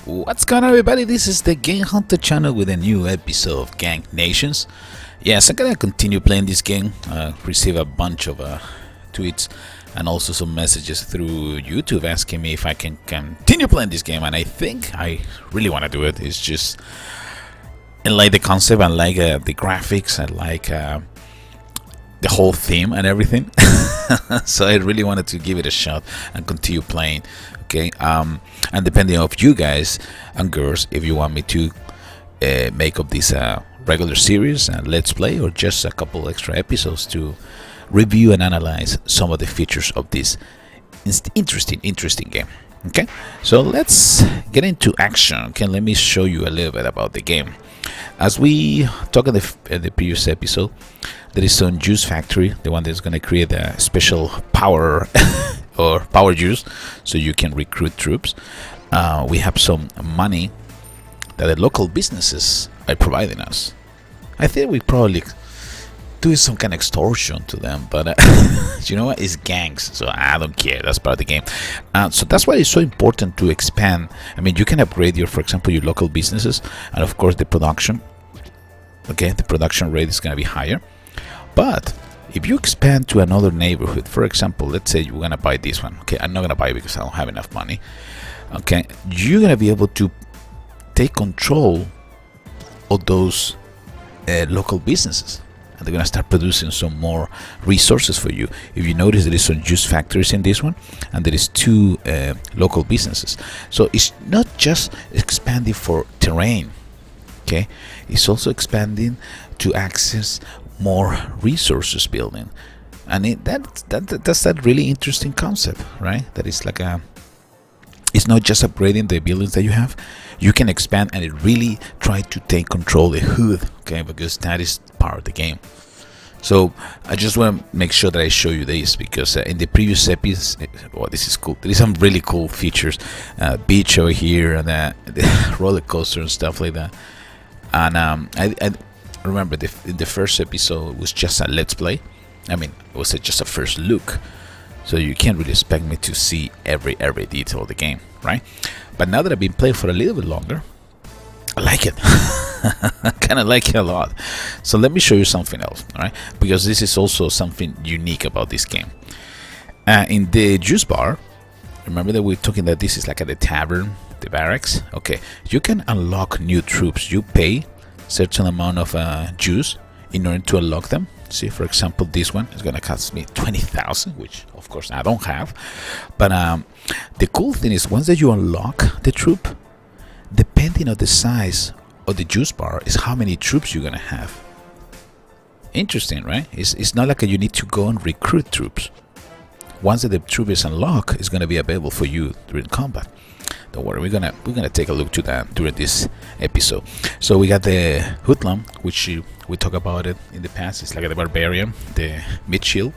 What's going on, everybody? This is the Game Hunter channel with a new episode of Gang Nations. Yes, I'm gonna continue playing this game. Receive a bunch of tweets and also some messages through YouTube asking me if I can continue playing this game, and I think I really want to do it. It's just I like the concept, I like the graphics, I like the whole theme and everything. So I really wanted to give it a shot and continue playing. Okay, and depending on you guys and girls, if you want me to make up this regular series and let's play, or just a couple extra episodes to review and analyze some of the features of this interesting game. Okay, so let's get into action. Okay, let me show you a little bit about the game. As we talked in the previous episode, there is some juice factory, the one that's going to create a special power or power juice so you can recruit troops. We have some money that the local businesses are providing us. I think we probably do some kind of extortion to them, but you know what, it's gangs, so I don't care. That's part of the game. So that's why it's so important to expand. I mean, you can upgrade your, for example, your local businesses, and of course the production. Okay, the production rate is going to be higher. But if you expand to another neighborhood, for example, let's say you're going to buy this one. Okay, I'm not going to buy it because I don't have enough money. Okay, you're going to be able to take control of those local businesses, and they're going to start producing some more resources for you. If you notice, there is some juice factories in this one, and there is two local businesses. So it's not just expanding for terrain. Okay, it's also expanding to access more resources building, and that's that really interesting concept, right? That is like it's not just upgrading the buildings that you have. You can expand and it really try to take control of the hood, okay, because that is part of the game. So I just want to make sure that I show you this, because in the previous episodes, well, this is cool. There is some really cool features, beach over here, and the roller coaster and stuff like that. And I remember in the first episode it was just a let's play. I mean, it was just a first look, so you can't really expect me to see every detail of the game, right? But now that I've been playing for a little bit longer, I like it. I kind of like it a lot. So let me show you something else, all right? Because this is also something unique about this game. In the juice bar, remember that we're talking that this is like at the tavern, the barracks. Okay, you can unlock new troops. You pay certain amount of juice in order to unlock them. See, for example, this one is gonna cost me 20,000, which of course I don't have. But the cool thing is, once that you unlock the troop, depending on the size of the juice bar is how many troops you're gonna have. Interesting, right? It's not like you need to go and recruit troops. Once that the troop is unlocked, it's gonna be available for you during combat. Don't worry, we're gonna take a look to that during this episode. So we got the hoodlum, which we talked about it in the past. It's like the barbarian, the mid shield,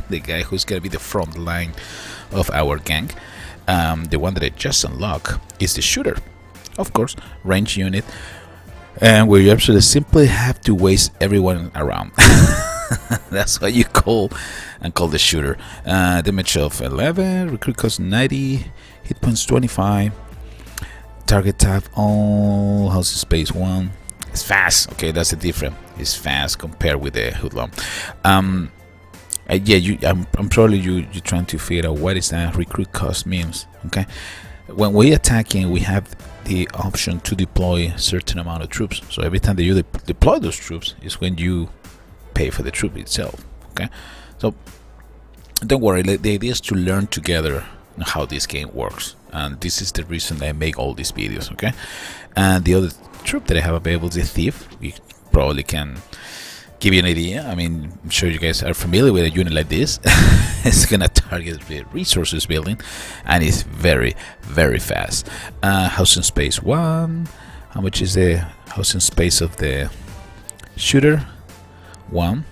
the guy who's gonna be the front line of our gang. The one that I just unlocked is the shooter, of course, range unit, and where you absolutely simply have to waste everyone around. That's what you call the shooter. Damage of 11, recruit cost 90, hit points 25, target tap all, house space 1. It's fast. Okay, that's the difference. It's fast compared with the hoodlum. Yeah, I'm probably you're trying to figure out what is that recruit cost means. Okay, when we attacking, we have the option to deploy a certain amount of troops. So every time that you deploy those troops is when you pay for the troop itself. Okay, so don't worry, the idea is to learn together how this game works, and this is the reason I make all these videos. Okay, and the other troop that I have available is a thief. We probably can give you an idea. I mean, I'm sure you guys are familiar with a unit like this. It's gonna target the resources building, and it's very fast. Housing space 1. How much is the housing space of the shooter? 1,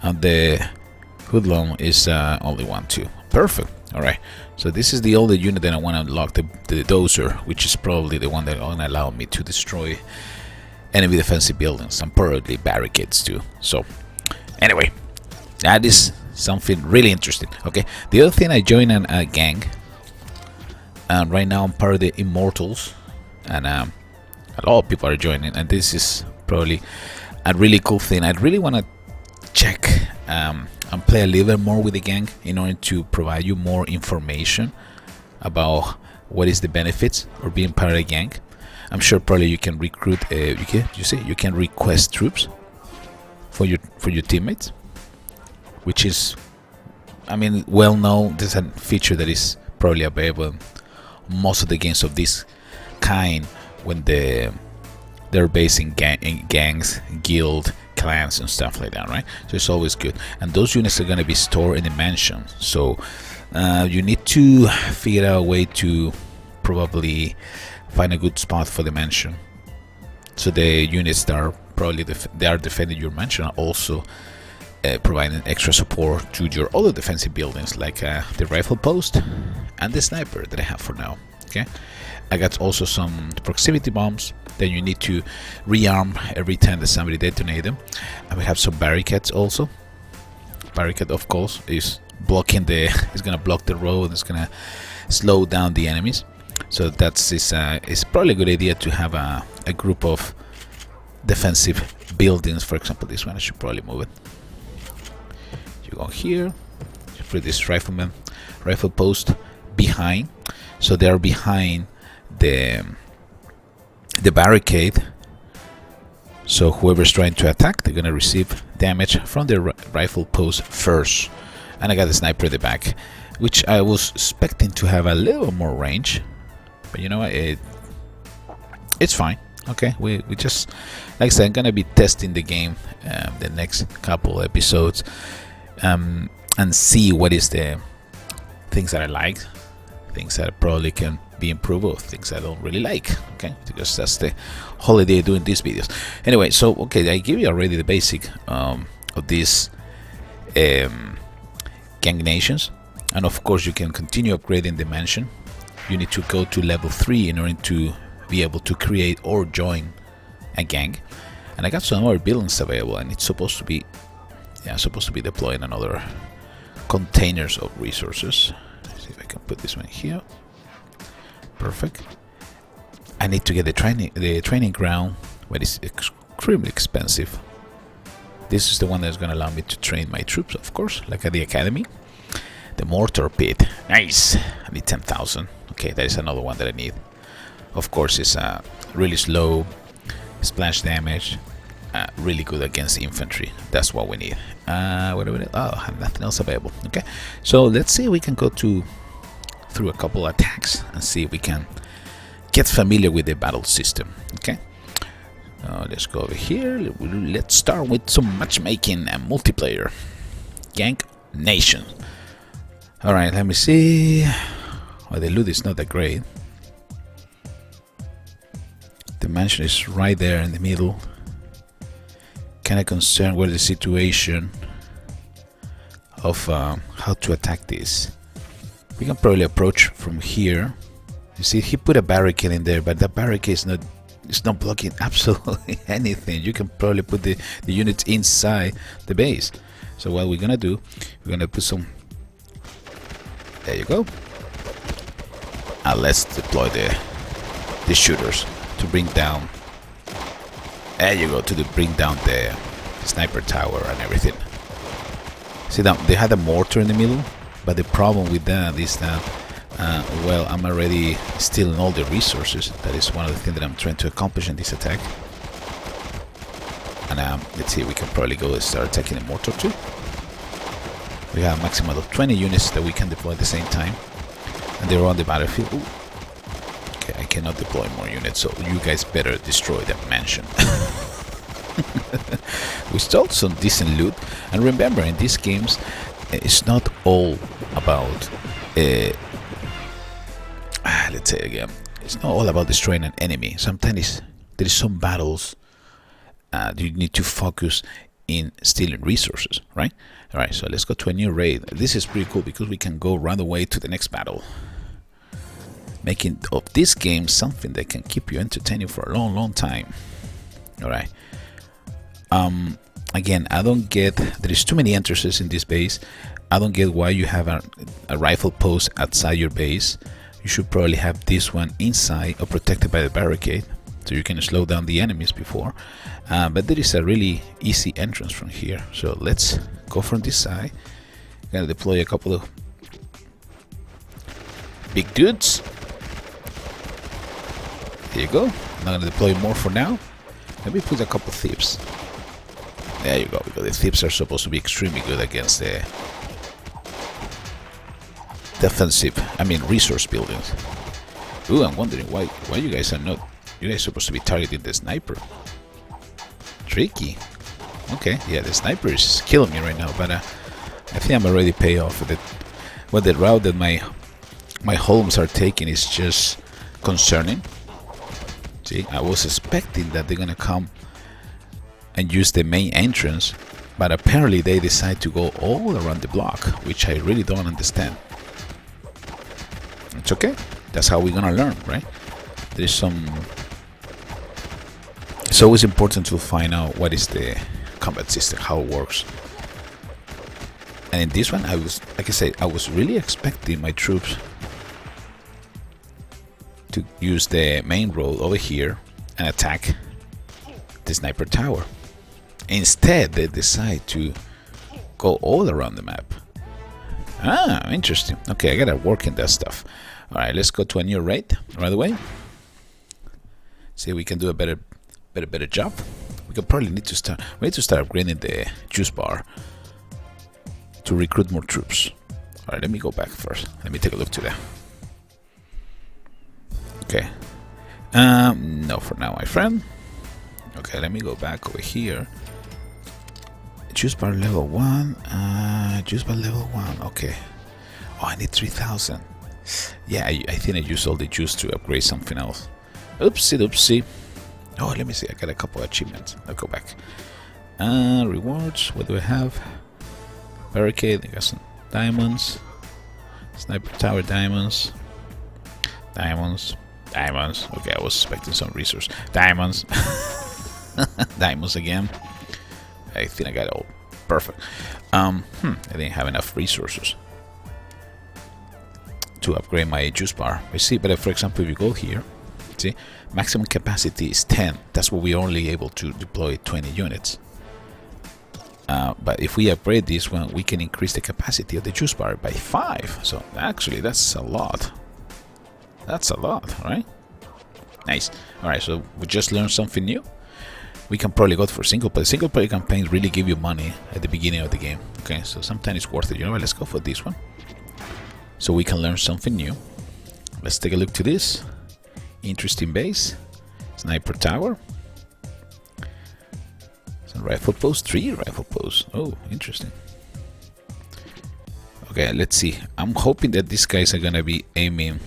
and the hoodlum is only 1, 2. Perfect. All right, so this is the older unit that I want to unlock, the dozer, which is probably the one that will allow me to destroy enemy defensive buildings and probably barricades too. So anyway, that is something really interesting. Okay, the other thing, I joined a gang, and right now I'm part of the Immortals. and a lot of people are joining, and this is probably a really cool thing. I really want to check and play a little bit more with the gang in order to provide you more information about what is the benefits of being part of the gang. I'm sure probably you can recruit you can request troops for your teammates, which is, I mean, well known. There's a feature that is probably available in most of the games of this kind when they're based in gangs, guild, clans, and stuff like that, right? So it's always good. And those units are going to be stored in the mansion. So you need to figure out a way to probably find a good spot for the mansion. So the units that are probably they are defending your mansion are also providing extra support to your other defensive buildings, like the rifle post and the sniper that I have for now. Okay, I got also some proximity bombs that you need to rearm every time that somebody detonates them, and we have some barricades also. Barricade, of course, is blocking it's gonna block the road. It's gonna slow down the enemies. So it's probably a good idea to have a group of defensive buildings. For example, this one, I should probably move it. You go here, you put this rifle post behind, so they are behind the barricade. So whoever's trying to attack, they're gonna receive damage from the rifle post first. And I got a sniper at the back, which I was expecting to have a little more range, but you know what, it's fine. Okay, we just, like I said, I'm gonna be testing the game the next couple episodes, and see what is the things that I like, things that probably can be improved, or things I don't really like. Okay, because that's the whole idea of doing these videos. Anyway, so okay, I give you already the basic of these gang nations, and of course you can continue upgrading the mansion. You need to go to level 3 in order to be able to create or join a gang. And I got some more buildings available, and it's supposed to be deploying another containers of resources. Let's see if I can put this one here. Perfect. I need to get the training ground, but it's extremely expensive. This is the one that's going to allow me to train my troops, of course, like at the academy. The mortar pit, nice. I need 10,000. Okay, that is another one that I need. Of course, it's really slow, splash damage, really good against infantry. That's what we need. What do we need? Oh, I have nothing else available. Okay, so let's see if we can go through a couple attacks and see if we can get familiar with the battle system. Okay, let's go over here. Let's start with some matchmaking and multiplayer. Gang Nation. All right, let me see. Well, the loot is not that great. The mansion is right there in the middle. Kind of concerned with the situation of how to attack this. We can probably approach from here. You see, he put a barricade in there, but that barricade is not blocking absolutely anything. You can probably put the units inside the base. So what we're gonna do, we're gonna put some. There you go. And let's deploy the shooters to bring down. There you go, to bring down the sniper tower and everything. See that they had a mortar in the middle, but the problem with that is that well, I'm already stealing all the resources. That is one of the things that I'm trying to accomplish in this attack. And let's see, we can probably go and start attacking the mortar too. We have a maximum of 20 units that we can deploy at the same time, and they're on the battlefield. Ooh. Okay, I cannot deploy more units, so you guys better destroy that mansion. We stole some decent loot, and remember, in these games, it's not all about let's say again, it's not all about destroying an enemy. Sometimes there is some battles you need to focus in stealing resources, right? All right, so let's go to a new raid. This is pretty cool because we can go right away to the next battle, making of this game something that can keep you entertaining for a long time. All right. Again, I don't get, there is too many entrances in this base. I don't get why you have a rifle post outside your base. you should probably have this one inside or protected by the barricade, so you can slow down the enemies before. But there is a really easy entrance from here, so let's go from this side. Gonna deploy a couple of big dudes. There you go. I'm not gonna deploy more for now. Let me put a couple thieves. There you go, because the thieves are supposed to be extremely good against the defensive, resource buildings. Ooh, I'm wondering why you guys are not. You guys are supposed to be targeting the sniper. Tricky. Okay, yeah, the sniper is killing me right now, but I think I'm already pay off with it. Well, the route that my homes are taking is just concerning. See, I was expecting that they're gonna come and use the main entrance, but apparently they decide to go all around the block, which I really don't understand. It's okay. That's how we're gonna learn, right? There's some. It's always important to find out what is the combat system, how it works. And in this one, I was really expecting my troops to use the main road over here and attack the sniper tower. Instead, they decide to go all around the map. Ah, interesting. Okay, I gotta work in that stuff. Alright, let's go to a new raid right away. See if we can do a better job. We could probably need to start upgrading the juice bar to recruit more troops. Alright, let me go back first. Let me take a look to that. Okay. No for now, my friend. Okay, let me go back over here. Juice bar level 1. Juice bar level 1. Okay. Oh, I need 3,000. Yeah, I think I used all the juice to upgrade something else. Oopsie. Oh, let me see. I got a couple of achievements. I'll go back. Rewards. What do I have? Barricade. I got some diamonds. Sniper tower diamonds. Diamonds. Okay, I was expecting some resource. Diamonds. Diamonds again. I think I got it all perfect. I didn't have enough resources to upgrade my juice bar. I see, but for example, if you go here, see, maximum capacity is 10. That's what we're only able to deploy 20 units. But if we upgrade this one, we can increase the capacity of the juice bar by 5. So actually, that's a lot. That's a lot, right? Nice. Alright, so we just learned something new. We can probably go for single player. Single player campaigns really give you money at the beginning of the game. Okay, so sometimes it's worth it. You know what? Let's go for this one. So we can learn something new. Let's take a look to this. Interesting base. Sniper tower. Some rifle post. 3 rifle posts. Oh, interesting. Okay, let's see. I'm hoping that these guys are gonna be aiming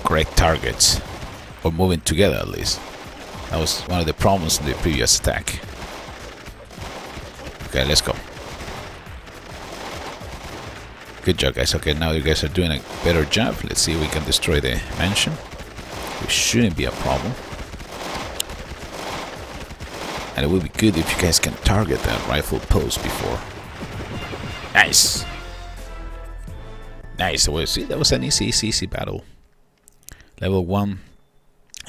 correct targets, or moving together at least. That was one of the problems in the previous attack. Okay, let's go. Good job, guys. Okay, now you guys are doing a better job. Let's see if we can destroy the mansion. It shouldn't be a problem. And it would be good if you guys can target that rifle post before. Nice. Nice. Well, see, that was an easy battle. Level 1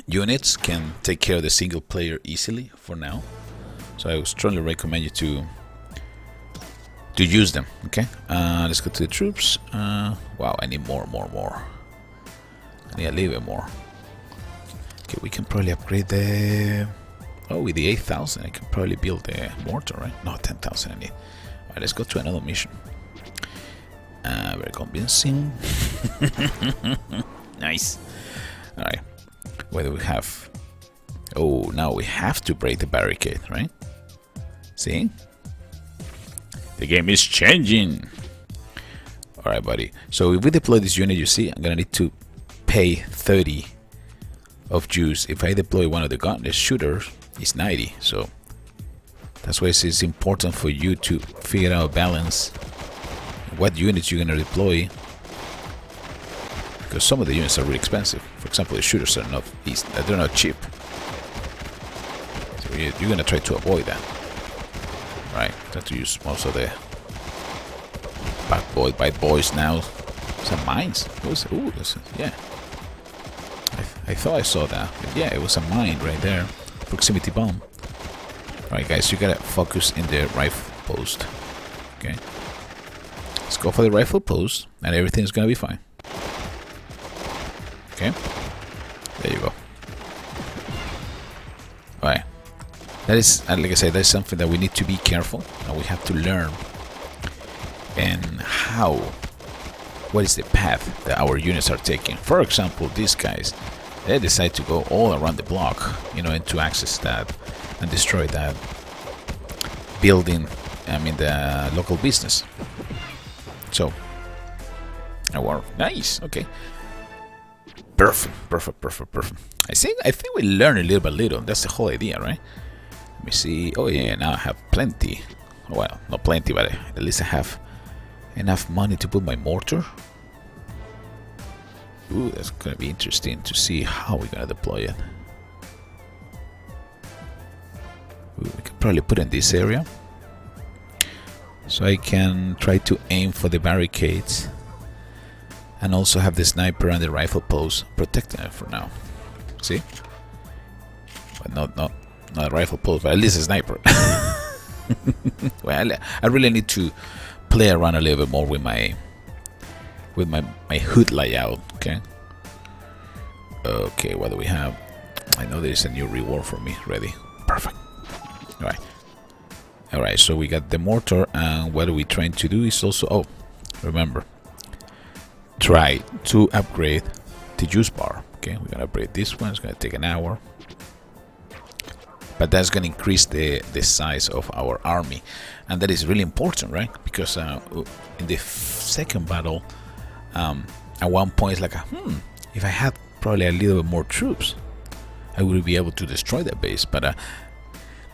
units can take care of the single player easily for now. So I would strongly recommend you to use them. Okay, let's go to the troops. Wow, I need more. I need a little bit more. Okay, we can probably upgrade the. Oh, with the 8,000, I can probably build the mortar, right? No, 10,000 I need. Alright, let's go to another mission. Very convincing. Nice. Alright, what do we have? Oh, now we have to break the barricade, right? See? The game is changing. Alright, buddy. So if we deploy this unit, you see, I'm gonna need to pay 30 of juice. If I deploy one of the gunless shooters, it's 90. So that's why it's important for you to figure out a balance. What units you're gonna deploy, because some of the units are really expensive. For example, the shooters are not easy, they're not cheap. So you're gonna try to avoid that. Right, try to use most of the bad boys now. Some mines. Ooh, yeah. I thought I saw that. But yeah, it was a mine right there. Proximity bomb. Alright guys, you gotta focus in the rifle post. Okay. Let's go for the rifle post and everything's gonna be fine. Okay. There you go. Alright. That is, like I said, that's something that we need to be careful and we have to learn. And what is the path that our units are taking. For example, these guys, they decide to go all around the block, and to access that and destroy that building, the local business. So, wow, nice, okay. Perfect. I think we learn a little by little. That's the whole idea, right? Let me see. Oh yeah, now I have plenty. Well, not plenty, but at least I have enough money to put my mortar. Ooh, that's gonna be interesting to see how we're gonna deploy it. Ooh, we can probably put it in this area, so I can try to aim for the barricades, and also have the sniper and the rifle post protecting it for now. See, but not a rifle post, but at least a sniper. Well, I really need to play around a little bit more with my hood layout. Okay, what do we have? I know there's a new reward for me ready. Perfect. Alright, so we got the mortar, and what are we trying to do is also, remember, try to upgrade the juice bar. Okay, we're gonna upgrade this one. It's gonna take an hour, but that's gonna increase the size of our army, and that is really important, right? Because in the second battle, at one point it's like, if I had probably a little bit more troops, I would be able to destroy that base. But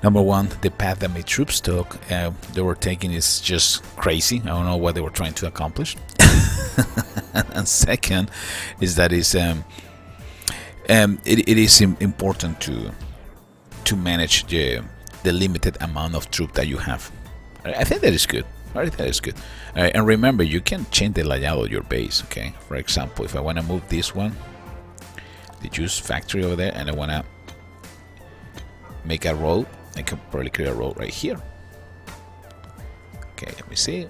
number one, the path that my troops took, they were taking, is just crazy. I don't know what they were trying to accomplish. And second is that it is important to manage the limited amount of troop that you have. I think that is good. Alright, that is good. Alright, and remember, you can change the layout of your base. Okay, for example, if I want to move this one, the juice factory over there, and I want to make a road, I can probably create a road right here. Okay, let me see.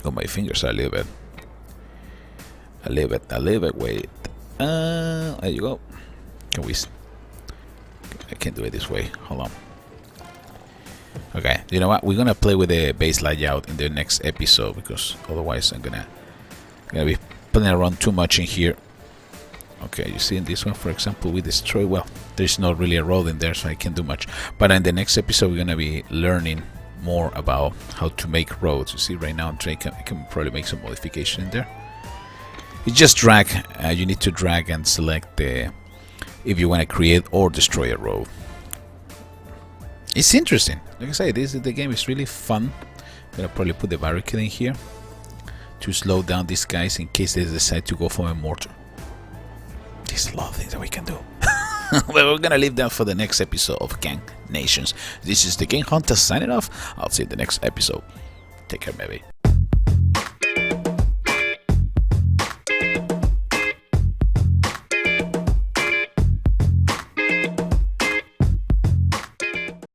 Oh, my fingers are a little bit. Wait. There you go. I can't do it this way. Hold on. Okay, you know what? We're gonna play with the base layout in the next episode, because otherwise I'm gonna be putting around too much in here. Okay, you see in this one, for example, we destroy. Well, there's not really a road in there, so I can't do much. But in the next episode, we're gonna be learning more about how to make roads. You see, right now I can probably make some modification in there. You just drag. You need to drag and select if you want to create or destroy a road. It's interesting. Like I say, the game is really fun. I'm gonna probably put the barricade in here to slow down these guys in case they decide to go for a mortar. There's a lot of things that we can do. But we're gonna leave that for the next episode of Gang Nations. This is the Game Hunter signing off. I'll see you in the next episode. Take care, baby.